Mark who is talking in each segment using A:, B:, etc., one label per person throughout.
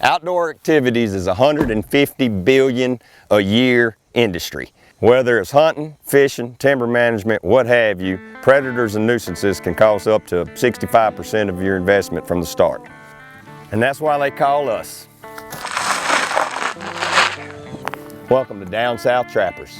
A: Outdoor activities is a $150 billion a year industry. Whether it's hunting, fishing, timber management, what have you, predators and nuisances can cost up to 65% of your investment from the start. And that's why they call us. Welcome to Down South Trappers.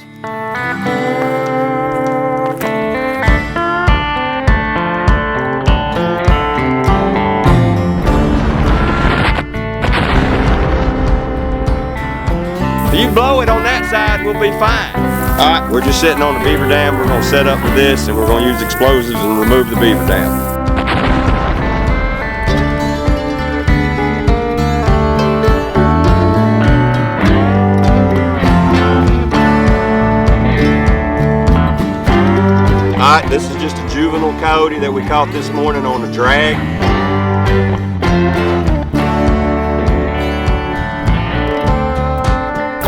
A: If you blow it on that side, we'll be fine. All right, we're just sitting on the beaver dam. We're gonna set up with this and we're gonna use explosives and remove the beaver dam. Alright, this is just a juvenile coyote that we caught this morning on a drag.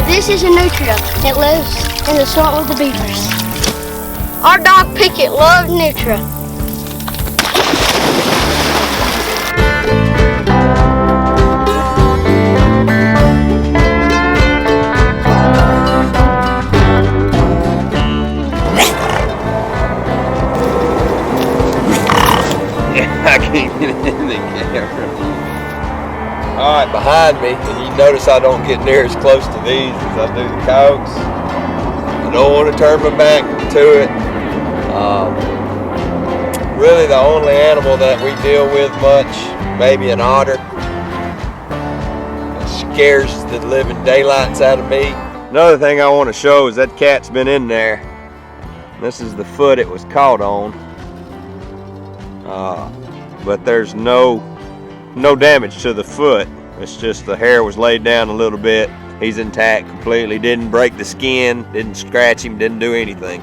B: This is a nutria. It lives in the swamp with the beavers. Our dog Picket loves nutria.
A: I can't get it in the camera. Alright, behind me, and you notice I don't get near as close to these as I do the coyotes. I don't want to turn my back to it. Really the only animal that we deal with much, maybe an otter. It scares the living daylights out of me. Another thing I want to show is that cat's been in there. This is the foot it was caught on. But there's no damage to the foot. It's just the hair was laid down a little bit. He's intact completely. Didn't break the skin, didn't scratch him, didn't do anything.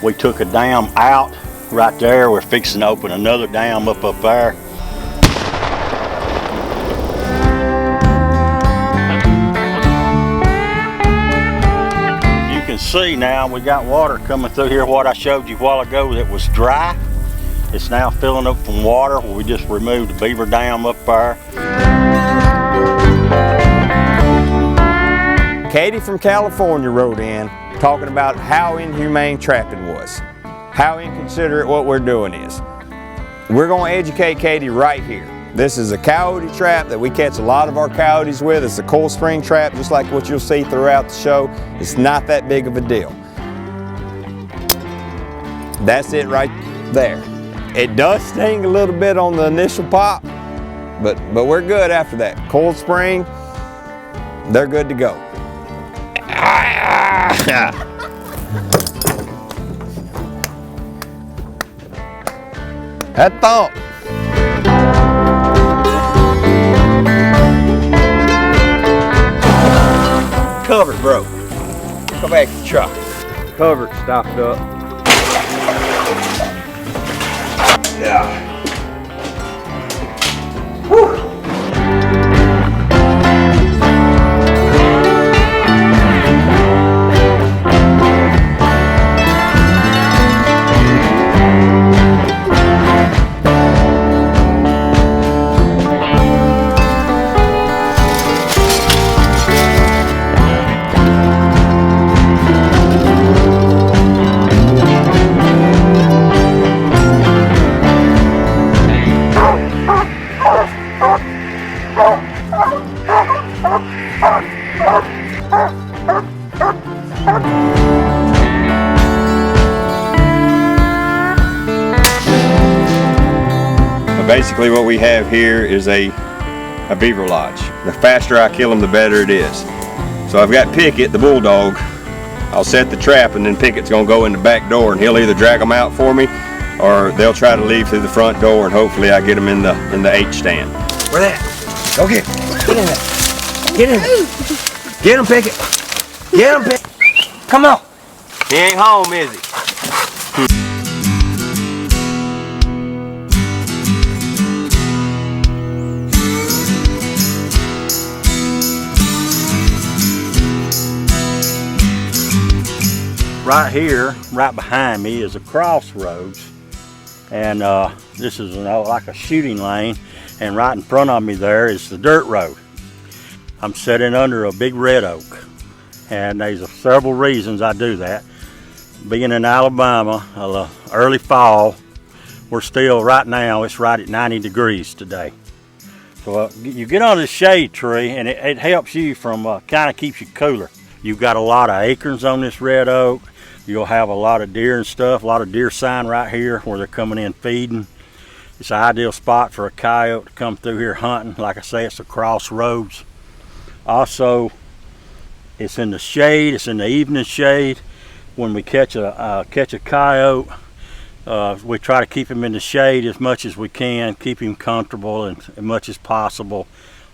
C: We took a dam out right there. We're fixing to open another dam up there. See now, we got water coming through here. What I showed you a while ago that was dry, it's now filling up from water. We just removed the beaver dam up there.
A: Katie from California wrote in talking about how inhumane trapping was, how inconsiderate what we're doing is. We're going to educate Katie right here. This is a coyote trap that we catch a lot of our coyotes with. It's a coil spring trap, just like what you'll see throughout the show. It's not that big of a deal. That's it right there. It does sting a little bit on the initial pop, but we're good after that. Coil spring, they're good to go. That thump. Cover broke. Come back to the truck. Cover stopped up. Yeah. Whew. Basically what we have here is a beaver lodge. The faster I kill them, the better it is. So I've got Picket, the bulldog. I'll set the trap and then Picket's gonna go in the back door and he'll either drag them out for me or they'll try to leave through the front door and hopefully I get them in the H stand. Where that? Go get in there. Get in there. Get him, Picket. Get him, Picket. Come on. He ain't home, is he?
C: Right here, right behind me, is a crossroads, and this is like a shooting lane, and right in front of me there is the dirt road. I'm sitting under a big red oak, and there's several reasons I do that. Being in Alabama, early fall, we're still, right now, it's right at 90 degrees today. So you get under the shade tree, and it helps you from, kind of keeps you cooler. You've got a lot of acorns on this red oak. You'll have a lot of deer and stuff, a lot of deer sign right here where they're coming in feeding. It's an ideal spot for a coyote to come through here hunting. Like I say, it's a crossroads. Also, it's in the shade, it's in the evening shade. When we catch a coyote, we try to keep him in the shade as much as we can, keep him comfortable and as much as possible,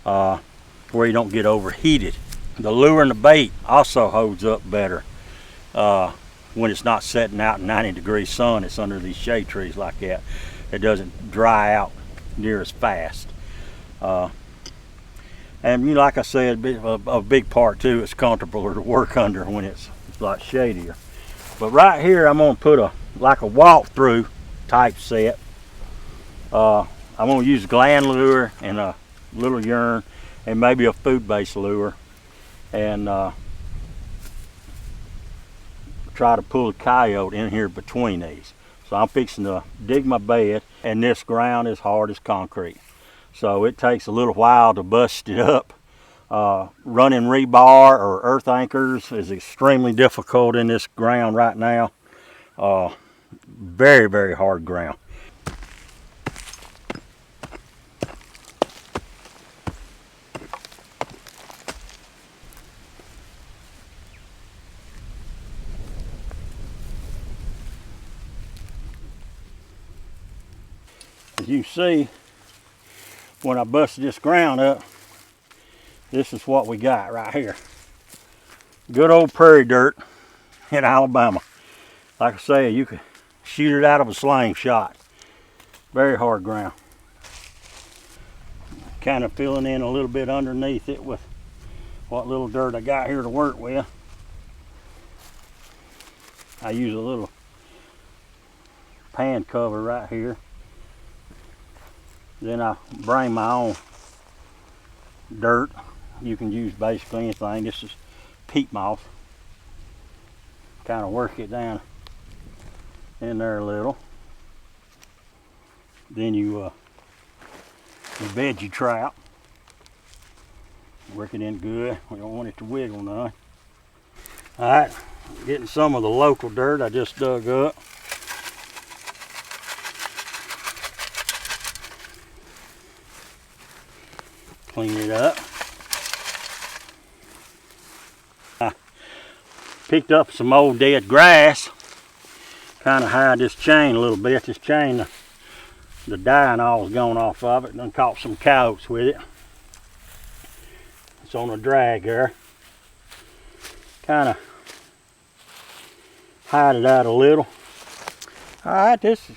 C: where he don't get overheated. The lure and the bait also holds up better when it's not setting out in 90-degree sun. It's under these shade trees like that. It doesn't dry out near as fast. And you know, like I said, a big part too, it's comfortable to work under when it's a lot shadier. But right here, I'm gonna put like a walk-through type set. I'm gonna use a gland lure and a little urine and maybe a food-based lure, and try to pull a coyote in here between these. So I'm fixing to dig my bed, and this ground is hard as concrete. So it takes a little while to bust it up. Running rebar or earth anchors is extremely difficult in this ground right now. Very, very hard ground. As you see, when I busted this ground up, this is what we got right here. Good old prairie dirt in Alabama. Like I say, you could shoot it out of a slingshot. Very hard ground. Kind of filling in a little bit underneath it with what little dirt I got here to work with. I use a little pan cover right here. Then I bring my own dirt. You can use basically anything. This is peat moss. Kind of work it down in there a little. Then you bed your trout. Work it in good. We don't want it to wiggle none. Alright, getting some of the local dirt I just dug up. Clean it up. I picked up some old dead grass. Kind of hide this chain a little bit. This chain, the dye and all is gone off of it. Done caught some coyotes with it. It's on a drag there. Kind of hide it out a little. Alright, this is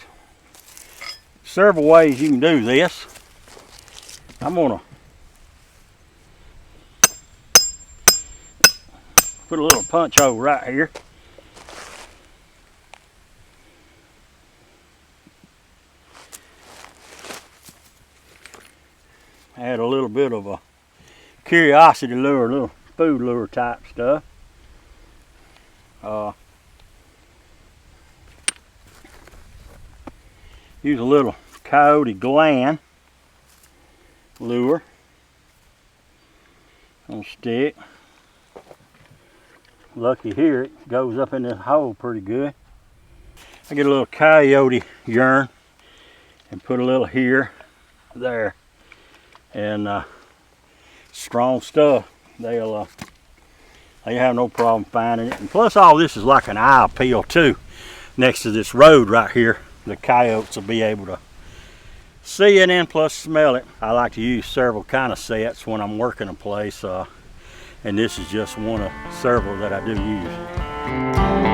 C: several ways you can do this. I'm gonna put a little punch hole right here. Add a little bit of a curiosity lure, a little food lure type stuff. Use a little coyote gland lure on stick. Lucky here it goes up in this hole pretty good. I get a little coyote urine and put a little here, there, and strong stuff. They have no problem finding it. And plus, all this is like an eye appeal too. Next to this road right here, the coyotes will be able to see it and plus smell it. I like to use several kind of sets when I'm working a place, and this is just one of several that I do use.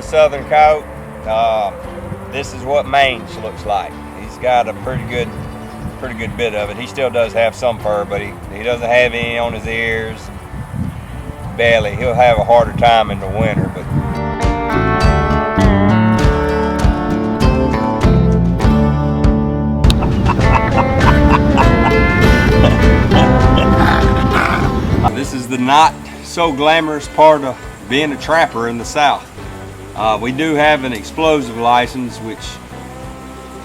A: the southern coat. This is what mange looks like. He's got a pretty good bit of it. He still does have some fur, but he doesn't have any on his ears, belly. He'll have a harder time in the winter, but this is the not so glamorous part of being a trapper in the South. We do have an explosive license, which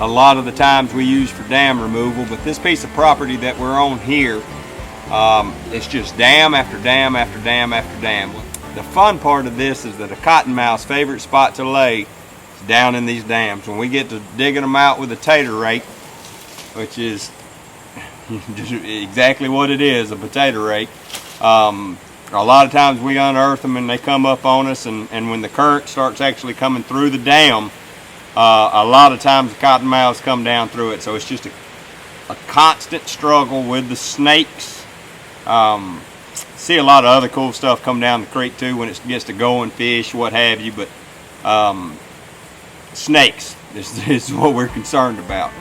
A: a lot of the times we use for dam removal, but this piece of property that we're on here, it's just dam after dam after dam after dam. The fun part of this is that a cottonmouth's favorite spot to lay is down in these dams. When we get to digging them out with a tater rake, which is just exactly what it is, a potato rake, a lot of times we unearth them and they come up on us, and when the current starts actually coming through the dam, a lot of times the cottonmouths come down through it. So it's just a constant struggle with the snakes. See a lot of other cool stuff come down the creek too when it gets to going, fish, what have you, but snakes is what we're concerned about.